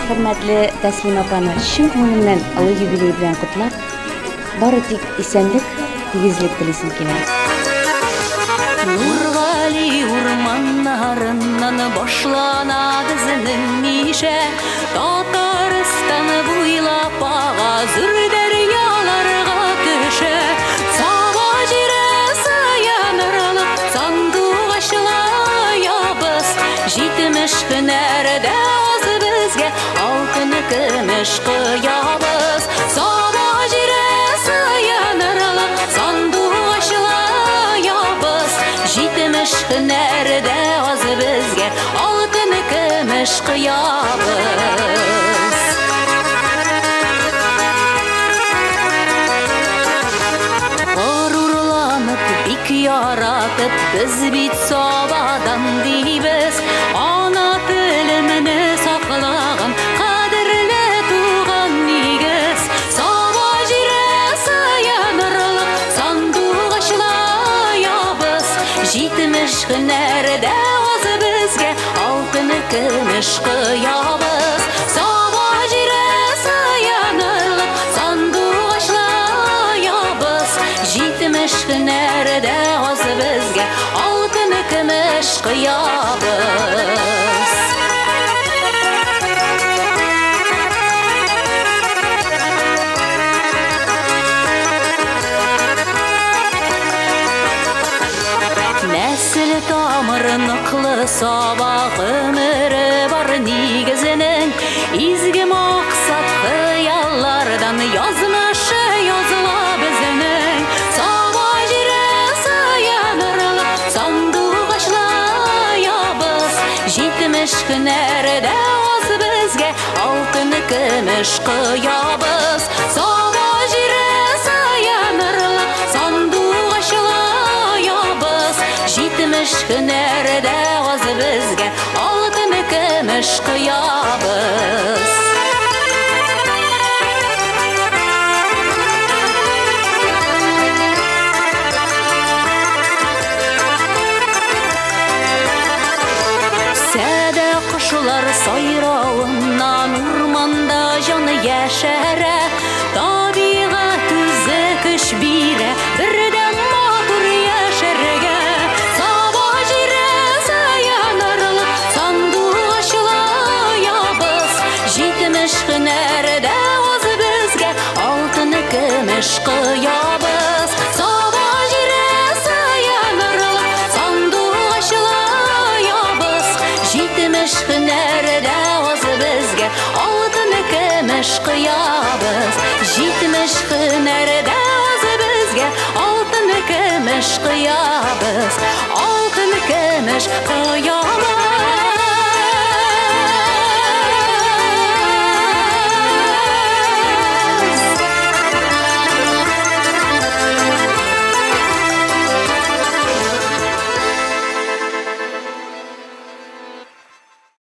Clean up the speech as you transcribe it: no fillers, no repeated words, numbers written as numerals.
Hürmetli Təslim apаны шын көңілімнен ұлы юбилей білән құтлап, бары тик исәнлек, тигезлек тілесім келер. Нурғали урманнарынан башланады зінің мише, Татарстан буйлап аға зүрдер яларға түші. Сава жире саянырылып, сандуқ ашылаябыз, жетіміш күнәрді азы бізге алтыны күміш қиябыз. Сава жире саянырылып, сандуқ ашылаябыз, жетіміш күнәрді азы бізге алтыны күміш қиябыз. Ғарурланып, бик яратып, біз бит сабадан дейбіз. Ана тіліміні сақлаған, қадірлі туған негіз. Саба жире саянырылып, сандуқ ашылаябыз, жетіміш күнәрді азы бізге алтыны күміш қиябыз. Саба жире саянырылып, сандуқ ашылаябыз, жетіміш күнәрді азы бізге алтыны күміш қиябыз. Нәсіл тамыры нықлы сабақ өмірі бар негізінің, изгі мақсат қиялардан язмышы языла бізінің. Саба жире саянырылып, сандуқ ашылаябыз, жетіміш күнәрді аз бізге алтыны күміш қиябыз. Саба жире саянырылып, сандуқ ашылаябыз, жетіміш күнәрді аз бізге алтыны күміш қиябыз. Сәді құшылар сайрауынан урманда жаны яшәрә, табиғат өзі күш бирә, бірден матур яшәргә. Саба жире саянырылып, сандуқ ашылаябыз, жетіміш күнәрді аз бізге алтыны күміш қиябыз. Саба жире саянырылып, сандуқ ашылаябыз, жетіміш күнәрді аз бізге алтыны күміш қиябыз. Жетіміш күнәрді аз бізге алтыны күміш қиябыз, алтыны күміш қиябыз.